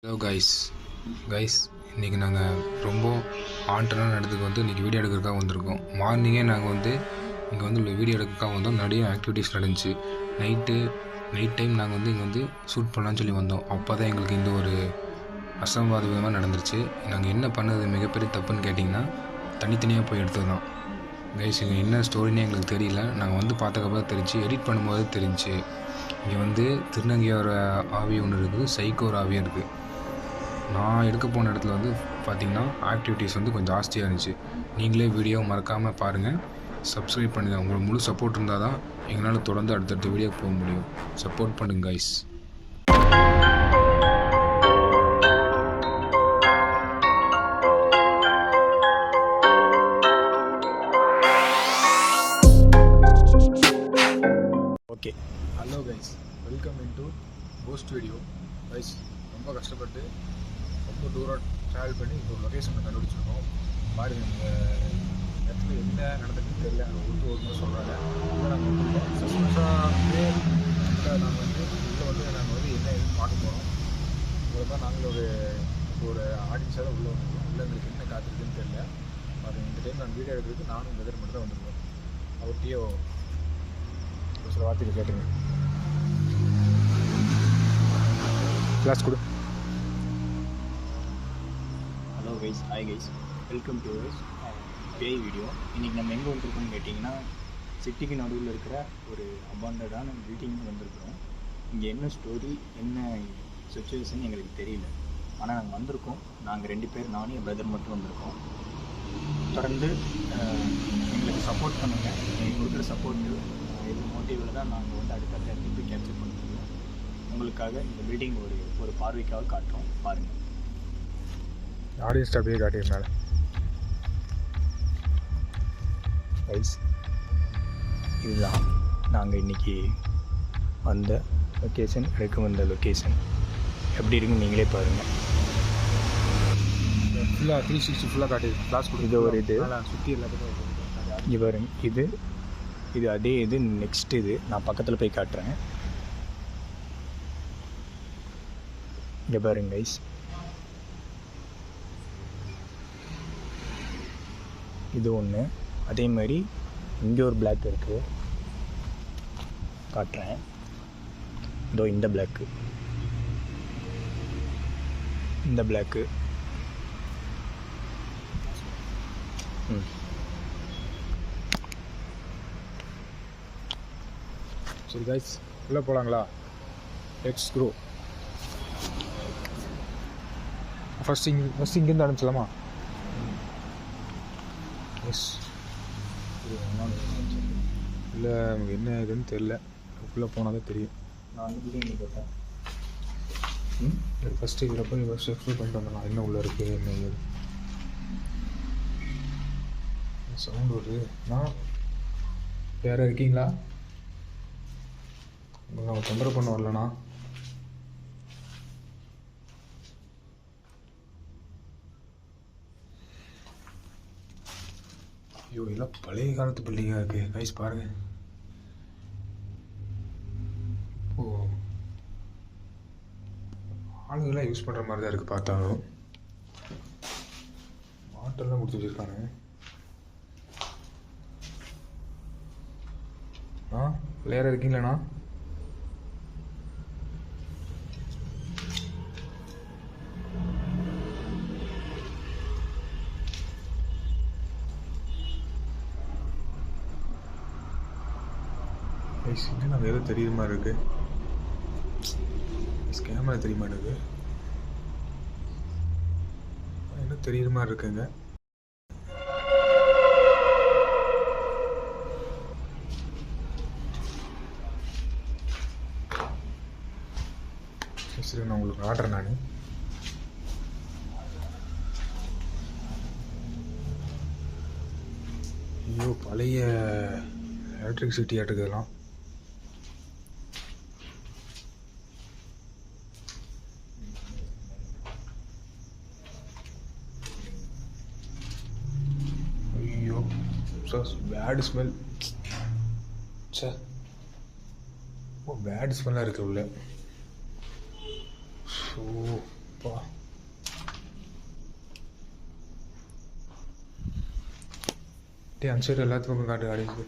Hello guys இன்றைக்கி நாங்கள் ரொம்ப ஆண்டனான இடத்துக்கு வந்து இன்றைக்கி வீடியோ எடுக்கிறதுக்காக வந்திருக்கோம். மார்னிங்கே நாங்கள் வந்து இங்கே வந்து வீடியோ எடுக்கிறதுக்காக வந்தோம். நிறைய ஆக்டிவிட்டீஸ் நடந்துச்சு. நைட் டைம் நாங்கள் வந்து இங்கே வந்து ஷூட் பண்ணலான்னு சொல்லி வந்தோம். அப்போ தான் எங்களுக்கு இந்த ஒரு அசம்பாத விதமாக நடந்துருச்சு. நாங்கள் என்ன பண்ணது மிகப்பெரிய தப்புன்னு கேட்டிங்கன்னா, தனித்தனியாக போய் எடுத்தது தான். கைஸ் இங்கே என்ன ஸ்டோரினே எங்களுக்கு தெரியல. நாங்கள் வந்து பார்த்ததுக்கப்புறம் தெரிஞ்சு, எடிட் பண்ணும்போது தெரிஞ்சு இங்கே வந்து திருநங்கையோட ஆவி ஒன்று இருக்குது, சைக்கோர் ஆவியும் இருக்குது. நான் எடுக்க போன இடத்துல வந்து பார்த்திங்கன்னா ஆக்டிவிட்டீஸ் வந்து கொஞ்சம் ஜாஸ்தியாக இருந்துச்சு. நீங்களே வீடியோ மறக்காமல் பாருங்கள், சப்ஸ்கிரைப் பண்ணுங்கள். உங்களுக்கு முழு சப்போர்ட் இருந்தால் தான் எங்களால் தொடர்ந்து அடுத்தடுத்த வீடியோக்கு போக முடியும். சப்போர்ட் பண்ணுங்க guys. Okay, hello guys, welcome in to ghost video. Guys ரொம்ப கஷ்டப்பட்டு ரொம்ப தூரம் ட்ராவல் பண்ணி இப்போ லொக்கேஷனை கண்டுபிடிச்சிருக்கோம். பாருங்கள், இந்த இடத்துல என்ன நடந்துக்குன்னு தெரியல. அங்கே ஒரு சொல்கிறாங்க. இல்லை நாங்கள் வந்து சஸ்பென்ஸாகவே நாங்கள் வந்து உள்ளே நாங்கள் வந்து என்ன எதுன்னு பார்க்க போகிறோம். உங்களை தான் நாங்கள் ஒரு ஆடியன்ஸாக தான் உள்ளே வந்துருக்கோம். உள்ளே எங்களுக்கு என்ன காத்திருக்குன்னு தெரியல. பாருங்கள், இந்த டைம் நாங்கள் வீடியோ எடுக்கிறதுக்கு நானும் வெதர் மட்டும் தான் வந்திருக்கோம். அவர்கிட்டயோ ஒரு சில வார்த்தைகள் கேட்டுங்க. கிளாஸ் கொடு. Hello guys, hi guys, welcome to பேய் வீடியோ. இன்றைக்கி நம்ம எங்கே வந்திருக்கோம்னு கேட்டிங்கன்னா, சிட்டிக்கு நடுவில் இருக்கிற ஒரு அபாண்டடான பில்டிங் வந்திருக்கிறோம். இங்கே என்ன ஸ்டோரி, என்ன சுச்சுவேஷன் எங்களுக்கு தெரியல. ஆனால் நாங்கள் வந்திருக்கோம். நாங்கள் 2 பேர், நானும் என் பிரதர் மட்டும் வந்திருக்கோம். தொடர்ந்து எங்களுக்கு சப்போர்ட் பண்ணுங்கள். எங்களுக்கு கொடுக்குற சப்போர்ட்டு இது மோட்டிவில் தான் நாங்கள் வந்து அடுத்த இடத்துக்கு கேப்சர் பண்ண முடியும். உங்களுக்காக இந்த பில்டிங் ஒரு பார்வைக்காக காட்டுறோம், பாருங்கள். ஆடியன்ஸ் அப்படியே காட்டியிருந்தால ரைஸ், இதுதான் நாங்கள் இன்றைக்கி வந்த லொக்கேஷன், எடுக்க வந்த லொக்கேஷன். எப்படி இருக்குன்னு நீங்களே பாருங்கள். ஃபுல்லாக 360 ஃபுல்லாக காட்டி கிளாஸ் கொடு. இது ஒரு இது சுற்றி எல்லாத்துக்கும் இங்கே பாருங்க. இது அதே இது நெக்ஸ்ட் இது நான் பக்கத்தில் போய் காட்டுறேன். இங்கே பாருங்க கைஸ், இது ஒன்று. அதே மாதிரி இங்கே ஒரு பிளாக் இருக்குது, காட்டுறேன். இதோ இந்த பிளாக்கு, இந்த பிளாக்கு. சரி கைஸ், உள்ளே போகலாங்களா? Let's grow. ஃபஸ்ட் இங்கேருந்து ஆரம்பிச்சலாமா? எஸ். இல்லை, நமக்கு என்ன இதுன்னு தெரில. உள்ளே போனால் தான் தெரியும். நான் வந்து பில்டிங் கேட்டேன். ஃபஸ்ட்டு இதில் போய் ஃபஸ்ட்டு எக்ஸ்ப்ளோர் பண்ணிட்டு வந்துடலாம். என்ன உள்ளே இருக்குது, என்ன இது சவுண்ட் வருது. நான் யாராக இருக்கீங்களா? உங்களை நான் தொந்தரவு பண்ண வரலண்ணா. ஐயோ, இதெல்லாம் பழைய காலத்து பில்டிங்காக இருக்குது கைஸ், பாருங்கள். ஓ, ஆளுங்கெல்லாம் யூஸ் பண்ணுற மாதிரி தான் இருக்குது பார்த்தாலும். வாட்டர்லாம் கொடுத்து வச்சுருக்காங்க. பிளேயராக இருக்கீங்களாண்ணா? என்ன நம்ம எதோ தெரியுற மாதிரி இருக்கு. கேமரா தெரிய மாட்டேங்குது. என்ன தெரியுற மாதிரி இருக்குங்க. சரி, நான் உங்களுக்கு ஆடுறேன். நான் ஐயோ, பழைய எலக்ட்ரிசிட்டி ஆட்டுக்கெல்லாம். ஐயோ, பேட் ஸ்மெல். சார், பேட் ஸ்மெல்லாக இருக்குது உள்ள. ஸோ பா டே அந்த சைடு எல்லாத்து பக்கம் காட்டு அடிச்சு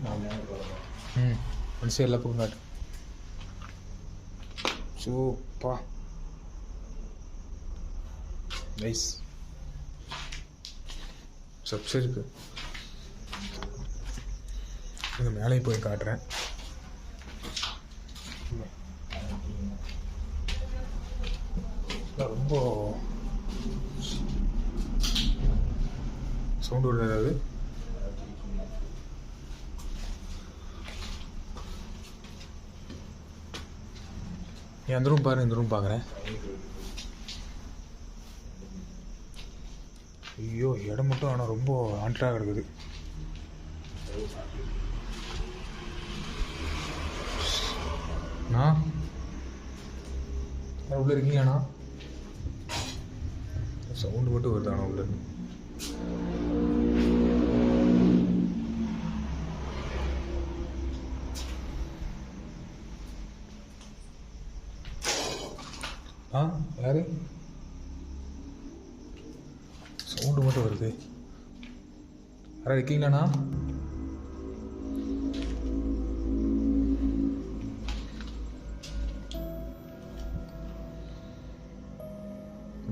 அந்த சைடு எல்லா பக்கம் காட்டு சூப்பா நைஸ் சப்ஸ் இருக்கு. இங்கே மேலே போய் காட்டுறேன். ரொம்ப சவுண்டு வருது ஏதாவது? அந்த ரூம் பாரு, இந்த ரூம் பார்க்குறேன். ஐயோ இடம் மட்டும் ஆனால் ரொம்ப ஆண்டாக கிடக்குது. அண்ணா உள்ள இருக்கீங்களாண்ணா? சவுண்டு மட்டும் வருதாண்ணா உள்ள? யாரு? சவுண்டு மட்டும் வருது. யாராவது இருக்கீங்களாண்ணா?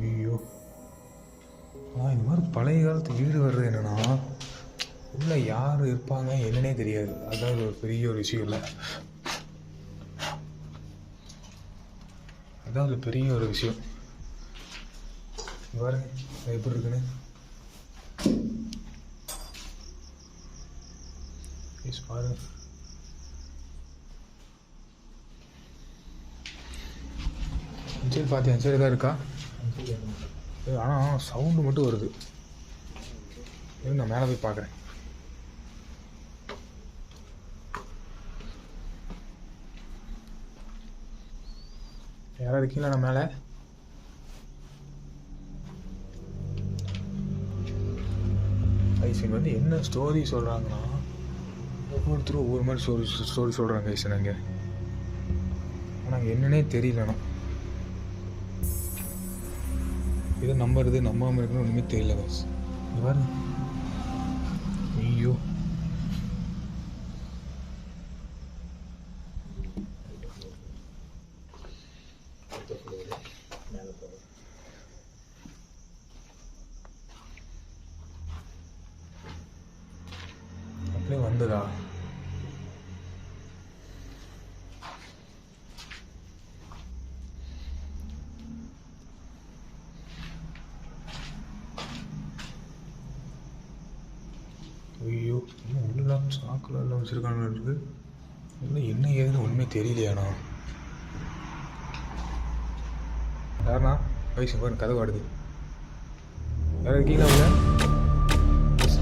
ஐயோ இந்த மாதிரி பழைய காலத்து வீடு வர்றது என்னன்னா உள்ள யார் இருப்பாங்க என்னன்னே தெரியாது. அதான் ஒரு பெரிய ஒரு விஷயம் இல்லை. அதான் அது பெரிய ஒரு விஷயம். பாருங்க எப்படி இருக்குன்னு. பாருங்க சரி பார்த்தியா சரி தான் இருக்கா? ஆனால் சவுண்டு மட்டும் வருது. நான் மேலே போய் பார்க்குறேன். யாராவது இருக்கீங்களா நான் மேலே? ஐசன் வந்து என்ன ஸ்டோரி சொல்கிறாங்கன்னா ஒவ்வொருத்தரும் ஒவ்வொரு மாதிரி ஸ்டோரி சொல்கிறாங்க ஐசன். அங்கே ஆனால் என்னன்னே தெரியலண்ணா. இதை நம்புறது நம்பாமல் இருக்குன்னு ஒன்றுமே தெரியல பஸ். இது பாரு. ஐயோ அப்படியே வந்ததா? ஐயோ இன்னும் உள்ளெல்லாம் சாக்கில் எல்லாம் வச்சுருக்காங்க இருக்குது. இன்னும் என்ன ஏதுன்னு ஒன்றுமே தெரியலையாண்ணா. யாருண்ணா? வயசு பாருங்க கதை வாடுது. யாரும் இருக்கீங்களா உள்ள?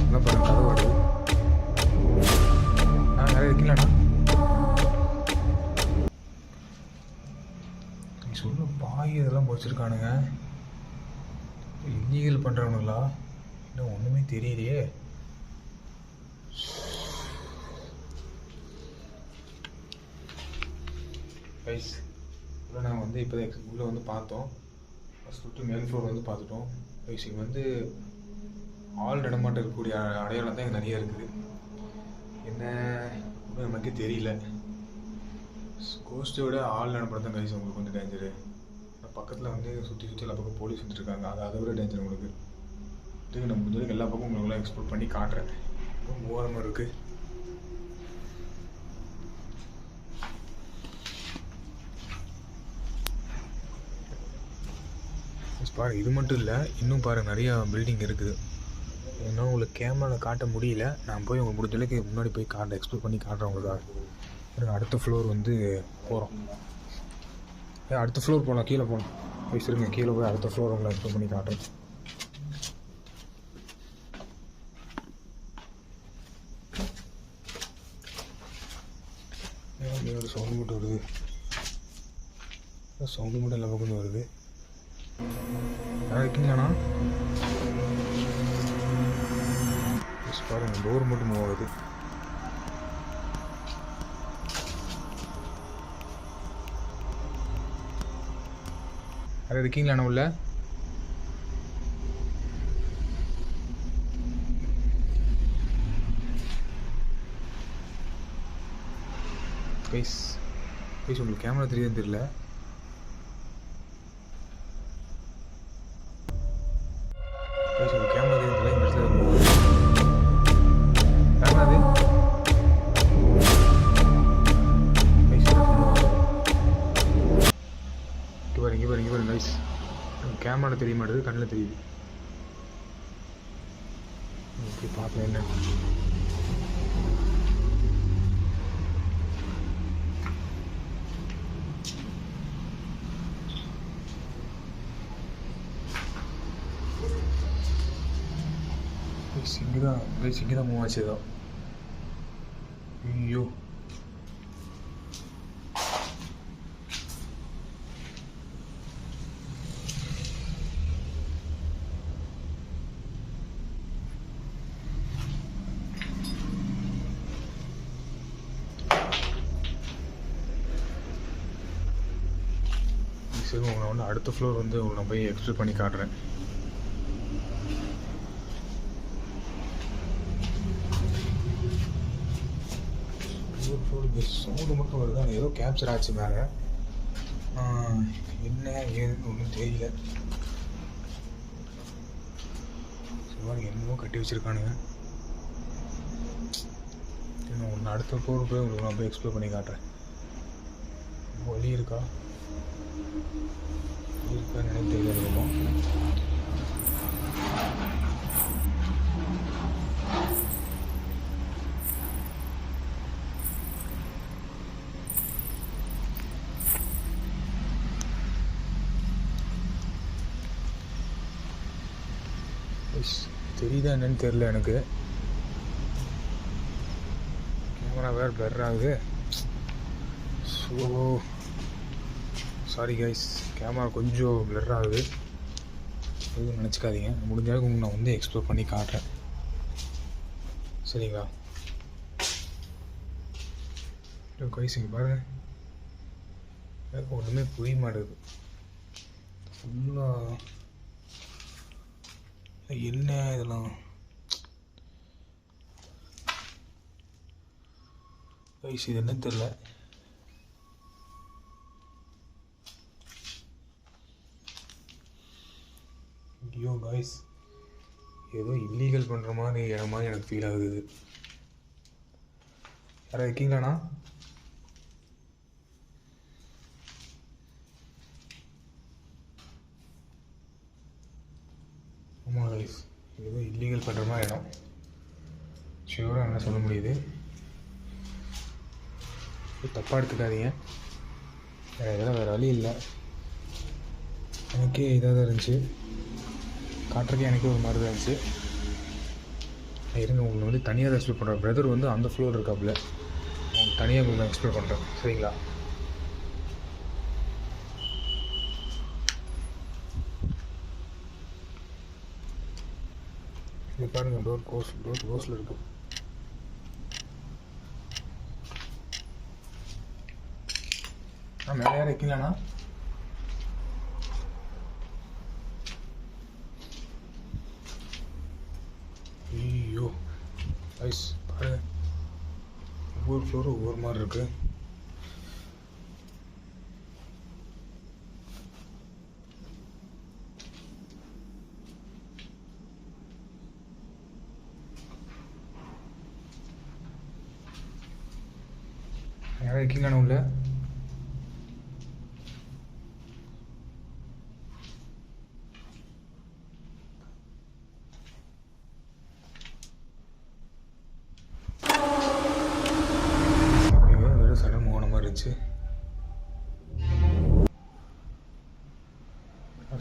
என்ன பாருங்க கதை வாடுது. யாரும் இருக்கீங்களாண்ணா? நீ சொல்ல பாய் இதெல்லாம் வச்சுருக்கானுங்க. இல்லீகல் பண்ணுறவனுங்களா? இன்னும் ஒன்றுமே தெரியலையே. கைஸ் இல்லை நாங்கள் வந்து இப்போ உள்ளே வந்து பார்த்தோம். ஃபஸ்ட்டு மேல் ஃப்ளோர் வந்து பார்த்துட்டோம். கைஸ் இங்கே வந்து ஆள் நடமாட்டம் இருக்கக்கூடிய அடையாளம் தான் இங்கே நிறைய இருக்குது. என்ன நமக்கு தெரியல. கோஸ்ட்டை விட ஆள் நடமாட்டம் தான் கைஸ் உங்களுக்கு வந்து டேஞ்சரு. பக்கத்தில் வந்து சுற்றி எல்லா பக்கம் போலீஸ் வந்துட்டுருக்காங்க. அதை விட டேஞ்சர் உங்களுக்கு. இதுக்கு நம்ம முடிஞ்ச வரைக்கும் எல்லா பக்கம் உங்களுக்குலாம் எக்ஸ்ப்ளோர் பண்ணி காட்டுறேன். ரொம்ப ஓரமாக இருக்குது. பாருங்கள் இது மட்டும் இல்லை, இன்னும் பாருங்கள் நிறையா பில்டிங் இருக்குது. இன்னும் உங்களுக்கு கேமராவில் காட்ட முடியல. நான் போய் உங்களுக்கு முடிஞ்ச அளவுக்கு முன்னாடி போய் எக்ஸ்ப்ளோர் பண்ணி காட்டுறேன் உங்களுக்காக. அடுத்த ஃப்ளோர் வந்து போகிறோம். அடுத்த ஃப்ளோர் போகலாம், கீழே போகலாம். போய் சரிங்க கீழே போய் அடுத்த ஃப்ளோர் உங்களை எக்ஸ்ப்ளோர் பண்ணி காட்டுறேன். ஒரு சவுண்டு மட்டும் வருது. சவுண்டு மட்டும் எல்லா பக்கம் வருது. யாராவது இருக்கீங்களாண்ணா? பாருங்க டோர் மட்டும் மூவ் ஆகுது. யாராவது இருக்கீங்களாண்ணா உள்ள? கைஸ் உங்களுக்கு கேமரா தெரியுதுன்னு தெரியல. உங்களுக்கு கேமரா தெரியுது தெரியல. இந்த இடத்துல கேமரா இங்கே பாருங்க கைஸ். கேமரா தெரிய மாட்டேது, கண்ணில் தெரியுது. ஓகே, பார்க்கலாம் என்ன. இங்கே தான் மூவ் ஆச்சு ஏதோ. ஐயோ, சரி உங்களை வந்து அடுத்த ஃப்ளோர் வந்து உங்களை நான் போய் எக்ஸ்பிளைன் பண்ணி காட்டுறேன். சவுண்டு மட்டும் வருது, ஆனால் ஏதோ கேப்சர் ஆச்சு மேலே. என்ன ஏதுன்னு ஒன்றும் தெரியல. சரி, என்னமோ கட்டி வச்சுருக்கானுங்க. ஒன்று அடுத்த ஃப்ளோர் போய் உங்களுக்கு நான் போய் எக்ஸ்ப்ளோர் பண்ணி காட்டுறேன். வழி இருக்கா நினைவு தெரியல. இருக்கும் தெரியுதா என்னன்னு தெரியல எனக்கு. கேமரா வேறு பிளர் ஆகுது. ஸோ சாரி கைஸ், கேமரா கொஞ்சம் பிளர் ஆகுது, எதுவும் நினச்சிக்காதீங்க. முடிஞ்ச அளவுக்கு உங்களுக்கு நான் வந்து எக்ஸ்ப்ளோர் பண்ணி காட்டுறேன், சரிங்களா? கைஸ் இங்கே பாருங்க, எனக்கு ஒன்றுமே புரிய மாட்டேங்குது. ஃபுல்லாக என்ன இதெல்லாம் கைஸ், இது என்னன்னு தெரில. ஐயோ கைஸ், ஏதோ இல்லீகல் பண்ணுற மாதிரி இடம் மாதிரி எனக்கு ஃபீல் ஆகுது. யாராவது இருக்கீங்களாண்ணா? ஆமாம் கைஸ், ஏதோ இல்லீகல் பண்ணுற மாதிரி இடம். ஷியூராக என்ன சொல்ல முடியுது, தப்பாக எடுத்துக்காதீங்க. இதெல்லாம் வேறு வழி இல்லை. எனக்கே இதாக தான் இருந்துச்சு, காட்டுறதுக்கு எனக்கே ஒரு மாதிரி தான் இருந்துச்சு. இருங்க, உங்களை வந்து தனியாக தான் எக்ஸ்ப்ளோர் பண்ணுறேன். பிரதர் வந்து அந்த ஃப்ளோர் இருக்காப்புல, அவங்க தனியாக உங்களுக்கு நான் எக்ஸ்ப்ளோர் பண்ணுறேன், சரிங்களா? இது பாருங்கள், டோர் க்ளோஸில் இருக்குது. மேலே யாரும் இருக்கீங்களாண்ணா? ஐயோ ஐஸ் பாருங்க, ஒவ்வொரு ஃப்ளோரும் ஒவ்வொரு மாதிரி இருக்குது. யாரும் இருக்கீங்களாண்ணா உள்ள?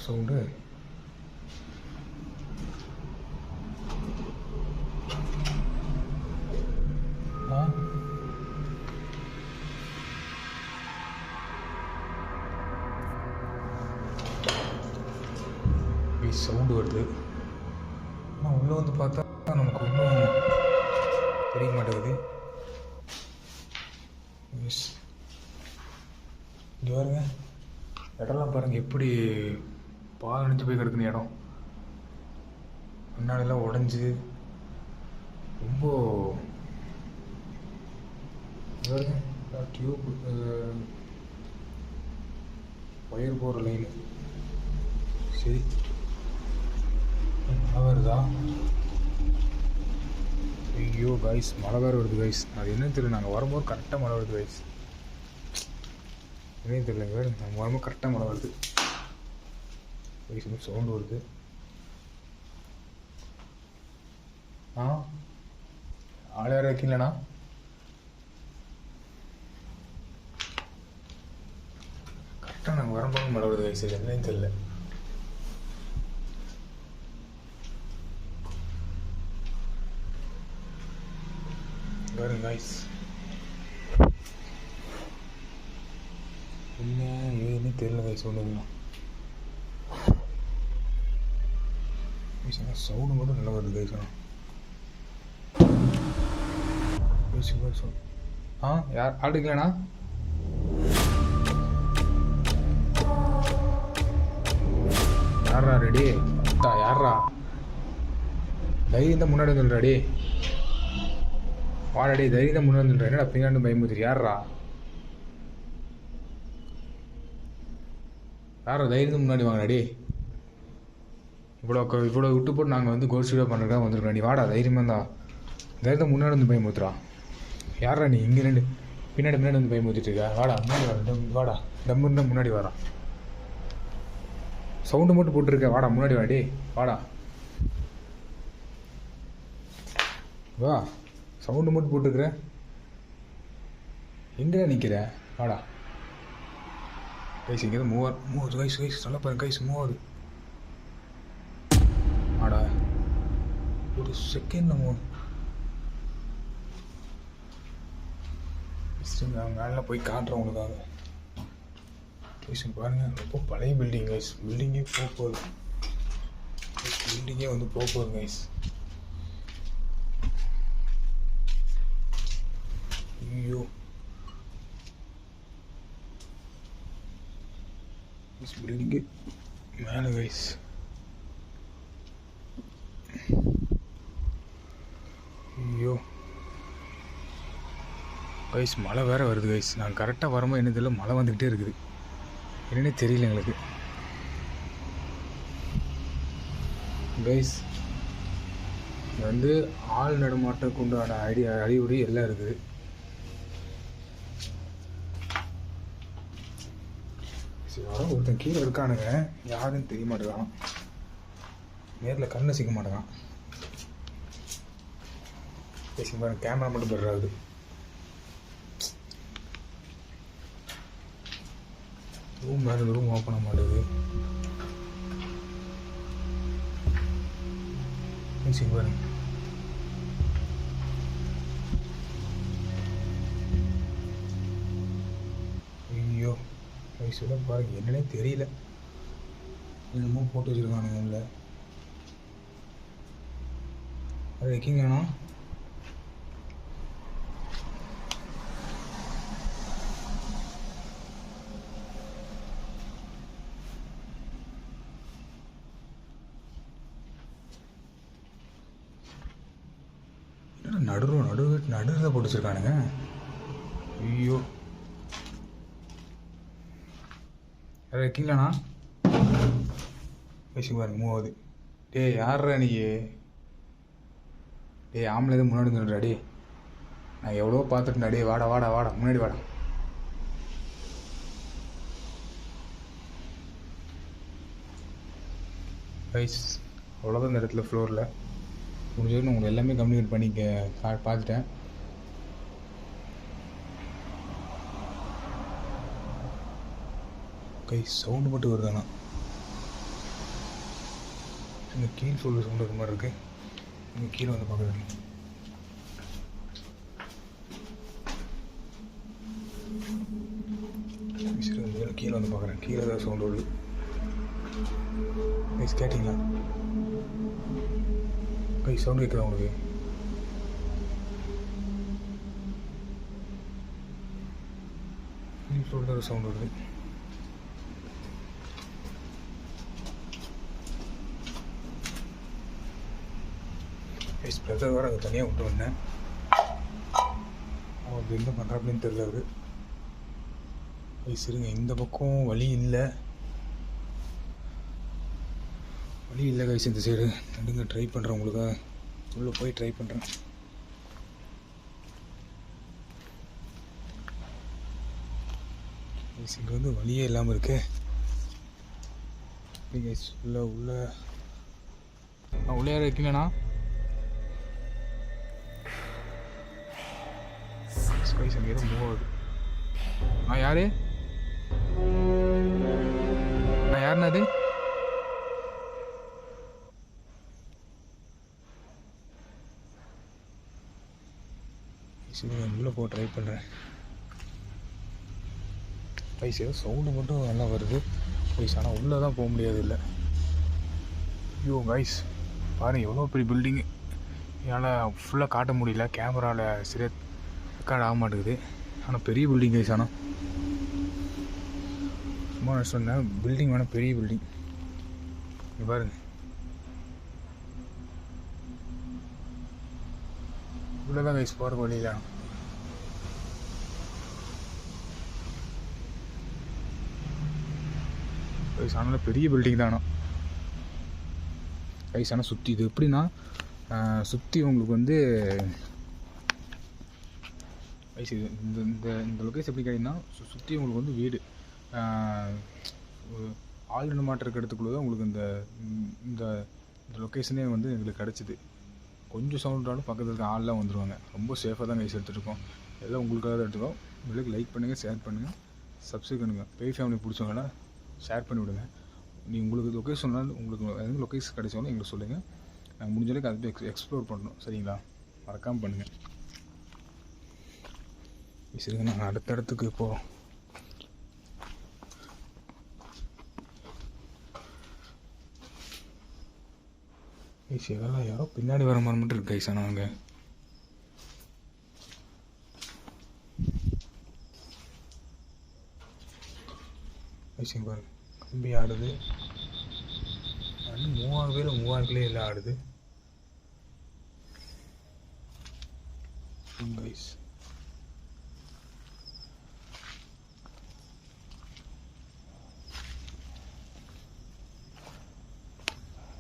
சவுண்டு சவுண்டு வருது. ஆனால் உள்ளே வந்து பார்த்தா நமக்கு ஒன்றும் தெரிய மாட்டேங்குது. இங்கே பாருங்க, இடம்லாம் பாருங்கள் எப்படி பால் அணிஞ்சு போய் கிடக்குன இடம். முன்னாடிலாம் உடஞ்சி ரொம்ப பாருங்க. டியூப் ஒயர் போகிற லைனு. சரி, மழை வருதா? ஐயோ கைஸ், மழை வேறு வருது கைஸ். அது என்னன்னு தெரியல, நாங்கள் வரும்போது கரெக்டாக மழை வருது கைஸ். என்னன்னு தெரியல, வேறு நம்ம வரும்போது கரெக்டாக மழை வருது கைஸ். இன்னும் சவுண்டு வருது. ஆள் யாரும் இருக்கீங்களண்ணா? கரெக்டாக நாங்கள் வரும்போது மழை வருது கைஸ். என்னன்னு தெரியல. கைஸ் என்ன ஏன்னு தெரியல கைஸ். ஒன்றுங்களா சவுண்டு மட்டும் நல்லா வருது கைஸ். யார் ஆடுக்கலண்ணா? யாரா ரெடி? யாரா தைரியம் தான் முன்னாடி வந்துடுறாடி. வாடடி, தைரியம் தான் முன்னாடி வந்துடுறா. என்னடா பின்னாடி பயமுறுத்தி? யாரா தைரியம் தான் முன்னாடி வாங்கடி. இவ்வளோ விட்டு போட்டு நாங்கள் வந்து கோல்ட் ஸ்டூடியோ பண்ணுறதுக்காக வந்துருக்கோம். நீ வாடா, தைரியமாக தான். தைரியத்தை முன்னாடி வந்து பயமுறுத்துறா. யாரா நீ? இங்கே ரெண்டு பின்னாடி வந்து பயமுறுத்திட்டு இருக்கா. வாடா முன்னாடி வாடா, வாடா டம்மு இருந்தால் முன்னாடி வாடா. சவுண்டு மட்டும் போட்டுருக்க. வாடா முன்னாடி வாடி, வாடா வா. சவுண்டு மட்டும் போட்டுருக்குற. எங்கடா நிற்கிற? வாடா கைஸ். இங்கே தான் மூவாது கைஸ். சொல்ல பாருங்க கைஸ், மூவாது. வாடா ஒரு செகண்ட் மூவ். மேலே போய் காட்டுறேன் உங்களுக்காக கைஸ். பாருங்கள், ரொம்ப பழைய பில்டிங் கைஸ். பில்டிங்கே போகுது. பில்டிங்கே வந்து போகுது கைஸ். ஐயோ பில்டிங்கு மேலே கைஸ். ஐயோ கைஸ், மழை வேறு வருது கைஸ். நான் கரெக்டாக வரும்போது என்ன தெரியல, மழை வந்துக்கிட்டே இருக்குது. என்னன்னே தெரியல எங்களுக்கு கைஸ். இங்கே வந்து ஆள் நடமாட்டத்துக்கு உண்டான அறிகுறி எல்லாம் இருக்குது. சரி, ஒருத்தன் கீழே இருக்கானுங்க. யாருன்னு தெரிய மாட்டேங்கான். நேரில் கண்ணை சிக்க மாட்டேங்கான். பேசி பாருங்க, கேமரா மட்டும் பெறாது. ரூம் வேறு ரூம் ஓப்பன் ஆக மாட்டேங்குது. பேசி பாருங்க. ஐயோ வயசுல பாருங்க, என்னன்னே தெரியல. என்னமோ போட்டு வச்சுருக்கானுங்க உள்ள. அது வைக்கிங்கண்ணா. நடுவில் போட்டு வச்சுருக்கானுங்க. ஐயோ அதை வைக்கீங்களாண்ணா? பேசி பாருங்க, மூவாது. யார்ரா நீ? ஆம்பளை தான் முன்னாடி வந்துடுறா. நான் எவ்வளோ பார்த்துட்டேன். வாடா வாடா வாடா முன்னாடி வாடா. கைஸ் அவ்வளோதான் இந்த இடத்துல ஃப்ளோரில். முடிஞ்சது நான் உங்களுக்கு எல்லாமே கம்யூனிகேட் பண்ணி பார்த்துட்டேன். கைஸ் சவுண்டு மட்டும் வருதாண்ணா. இந்த கீழ் சொல்கிற சவுண்டு இருக்க மாதிரி இருக்குது. இங்கே கீழே வந்து பார்க்குறேன். கீழே வந்து பார்க்குறேன். கீழே ஏதாவது சவுண்டு வருது. கைஸ் கேட்டிங்களா? கைஸ் சவுண்டு கேட்குதா உங்களுக்கு? சொல்கிற ஒரு சவுண்டு வருது. கைஸ் பிரதர் வேறு அங்கே தனியாக விட்டு வந்தேன். அவன் எங்கே பண்ணுறாப்புலன்னு தெரியல. அவர் கைஸ் இருங்க, இந்த பக்கம் வழி இல்லை கைஸ். இந்த சைடு நடுங்க ட்ரை பண்ணுறேன், உங்களுக்கு உள்ளே போய் ட்ரை பண்ணுறேன். கைஸ் இங்கே வந்து வழியே இல்லாமல் இருக்கு கைஸ். உள்ளே யாரும் இருக்கீங்கண்ணா? கைஸ் அங்கே எதுவும் மூவ் ஆகுது. யாரு யாருண்ணா அது? சரி உள்ளே போக ட்ரை பண்ணுறேன் கைஸ். ஏதோ சவுண்டு மட்டும் நல்லா வருது கைஸ், ஆனால் உள்ளே தான் போக முடியாது. இல்லை ஐயோ கைஸ் பாருங்கள், எவ்வளோ பெரிய பில்டிங்கு. என்னால் ஃபுல்லாக காட்ட முடியல, கேமராவில் சரியாக ரெக்கார்ட் ஆக மாட்டேங்குது. ஆனால் பெரிய பில்டிங் கைஸ். ஆனால் சும்மா நான் சொன்னேன், பில்டிங் வேணால் பெரிய பில்டிங். இங்கே பாருங்கள், இவ்வளோதான் கைஸ் போகிற வழியில். கைஸ் ஆனால் பெரிய பில்டிங் தானோ கைஸ். ஆனால் சுற்றி இது எப்படின்னா, சுற்றி உங்களுக்கு வந்து கைஸ் இது இந்த லொக்கேஷன் எப்படி கிடைக்குன்னா, சுற்றி உங்களுக்கு வந்து வீடு ஆள் நடமாட்டம் இருக்க இடத்துக்குள்ளே தான் உங்களுக்கு இந்த இந்த லொக்கேஷனே வந்து எங்களுக்கு கிடச்சிது. கொஞ்சம் சவுண்டாலும் பக்கத்தில் இருக்க ஆள்லாம் வந்துடுவாங்க. ரொம்ப சேஃபாக தான் கைஸ் எடுத்துகிட்ருக்கோம். எல்லாம் உங்களுக்காக தான் எடுத்துக்கோம். உங்களுக்கு லைக் பண்ணுங்கள், ஷேர் பண்ணுங்கள், சப்ஸ்கிரைப் பண்ணுங்கள். பெரிய ஃபேமிலி பிடிச்சவங்கன்னா ஷேர் பண்ணி விடுங்க. உங்களுக்கு லொக்கேஷன் உங்களுக்கு எந்த லொக்கேஷன் கிடைச்சாலும் எங்களுக்கு சொல்லுங்கள். நாங்கள் முடிஞ்ச அளவுக்கு அதை எக்ஸ்ப்ளோர் பண்ணணும். சரிங்களா? மறக்காமல் பண்ணுங்கள். சரிங்க, நாங்கள் அடுத்த இடத்துக்கு போகிறோம். கைஸ் இதெல்லாம் யாரோ பின்னாடி வர மாதிரி மட்டும் இருக்கு கைஸ். ஆனால் அங்கே கைஸ் இங்கே பாருங்க, கம்பி ஆடுது. இன்னும் 3000 பேர் எல்லாம் ஆடுது கைஸ்.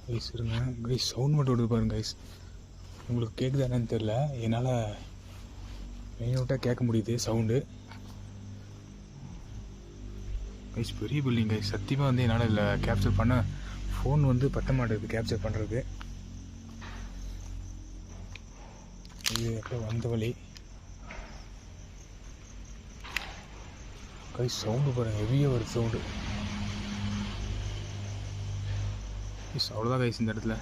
கைஸ் இருங்க கைஸ், சவுண்ட் மட்டும் விடுது பாருங்க கைஸ். உங்களுக்கு கேட்குதா என்னன்னு தெரில, என்னால் மெயினாக கேட்க முடியுது சவுண்டு கைஸ். பெரிய பில்டிங் கைஸ். சத்தியமாக வந்து என்னால் இதில் கேப்சர் பண்ண ஃபோன் வந்து பத்த மாட்டேங்குது கேப்சர் பண்ணுறது. இது எப்போ வந்த வழி கைஸ். சவுண்டு பாருங்கள், ஹெவியாக வருது சவுண்டு கைஸ். அவ்வளோதான் கைஸ். இந்த இடத்துல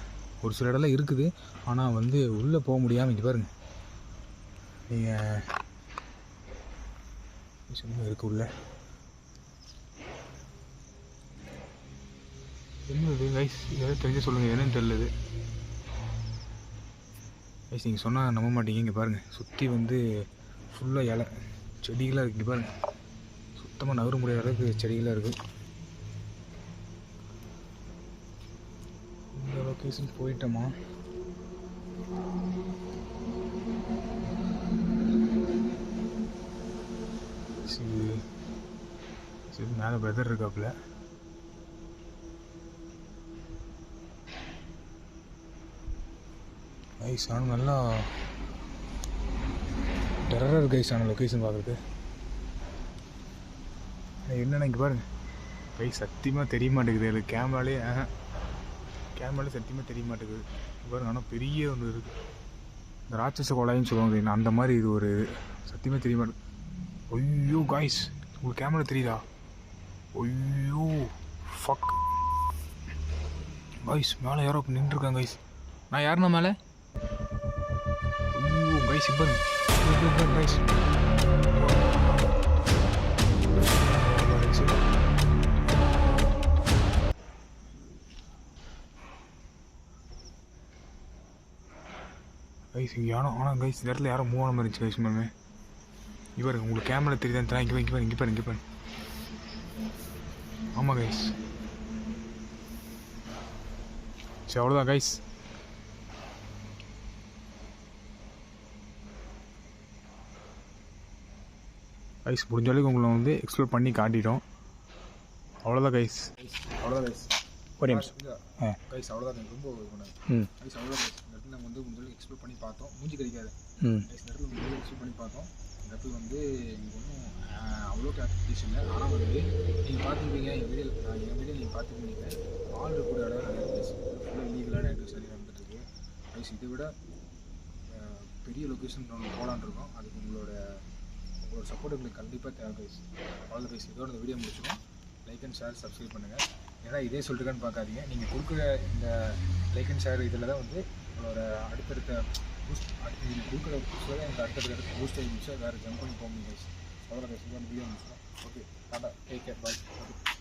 ஒரு சில இடம்லாம் இருக்குது, ஆனால் வந்து உள்ளே போக முடியாமல். இங்கே பாருங்கள், நீங்கள் இருக்கு உள்ள என்னது கைஸ். ஏதாவது தெரிஞ்சு சொல்லுங்கள், என்னன்னு தெரியலது கைஸ். நீங்கள் சொன்னால் நம்ப மாட்டீங்க. இங்கே பாருங்கள், சுற்றி வந்து ஃபுல்லாக இலை செடிகளாக இருக்குது. இங்கே பாருங்கள், சுத்தமாக நகர முடியாத அளவுக்கு செடிகளாக இருக்குது. இந்த லொக்கேஷன் போயிட்டோமா? சரி மேலே வெதர் இருக்காப்புல. கைஸ் ஆனால் நல்லா டெரராக கைஸ். ஆனால் லொக்கேஷன் பார்க்குறது என்னென்ன இங்கே பாருங்கள் கைஸ். சத்தியமாக தெரிய மாட்டேங்குது எனக்கு கேமராலே. கேமராலே சத்தியமாக தெரிய மாட்டேங்குது பாருங்க. ஆனால் பெரிய ஒன்று இருக்குது, இந்த ராட்சச கொலாயின்னு சொல்லுவாங்க, அந்த மாதிரி இது ஒரு சத்தியமாக தெரிய மாட்டேங்குது. ஐயோ காய்ஸ், உங்களுக்கு கேமரா தெரியுதா? ஐயோ ஃபக் காய்ஸ், மேலே யாரோ நின்றுருக்காங்க கைஸ். நான் யாருண்ணா மேலே? ஐயோ கைஸ் இப்போ கைஸ் கைஸ் இங்கே யாரும். ஆனால் கைஸ் இந்த இடத்துல யாரும் மூவ் ஆன மாதிரி இருந்துச்சு கைஸ். மேமே இவர் உங்களுக்கு கேமரா தெரியுதான்னு தரேன். இங்கே பாரு. ஆமாம் கைஸ். சரி அவ்வளோதான் கைஸ். கைஸ் முடிஞ்ச அளவுக்கு உங்களை வந்து எக்ஸ்ப்ளோர் பண்ணி காட்டிட்டோம். அவ்வளோதான் கைஸ், அவ்வளோதான் கைஸ். ஒரு நிமிஷம். கைஸ் அவ்வளோதான் கைஸ், ரொம்ப இது பண்ணாது கைஸ். அவ்வளோதான் கைஸ். இந்த இடத்துல நம்ம வந்து முடிஞ்ச அளவுக்கு எக்ஸ்ப்ளோர் பண்ணி பார்த்தோம். மூஞ்சி கிடைக்காது கைஸ். இந்த இடத்துல முடிஞ்ச அளவுக்கு எக்ஸ்ப்ளோர் பண்ணி பார்த்தோம். இந்த இடத்துல வந்து இங்கே ஒன்றும் அவ்வளோக்கு ஆக்டிவிட்டிஸ் இல்லை. ஆனால் வந்து நீங்கள் பார்த்துருப்பீங்க என் வீடியோ நீங்கள் பார்த்துருப்பீங்க. ஆள் கூட இடம் நிறைய கைஸ். ஃபுல்லாக இல்லீகலான ஆக்டிவிட்டிஸ் நிறைய நடந்துட்டுருக்கு கைஸ். இதை விட பெரிய லொக்கேஷன் நம்ம போகலான்னு இருக்கோம். அதுக்கு உங்களோட சப்போர்ட் எங்களுக்கு கண்டிப்பாக தேவை கைஸ். அவ்வளோ கைஸ். இதோட இந்த வீடியோ முடிச்சுக்கோம். லைக் அண்ட் ஷேர் சப்ஸ்கிரைப் பண்ணுங்கள். ஏன்னா இதே சொல்லிட்டுக்கான்னு பார்க்காதீங்க. நீங்கள் கொடுக்குற இந்த லைக் அண்ட் ஷேர் இதில் தான் வந்து உங்களோட அடுத்தடுத்த பூஸ்ட் நீங்கள் கொடுக்குற பூஸ்ட்டில் தான் எனக்கு அடுத்தடுத்த பூஸ்ட் ஆகி முடிச்சா வேறு ஜம்ப் பண்ணி போக முடியும் கைஸ். அவ்வளோ கைஸ். இதோட வீடியோ முடிச்சுக்கோம். Okay tata, take care, bye. Okay.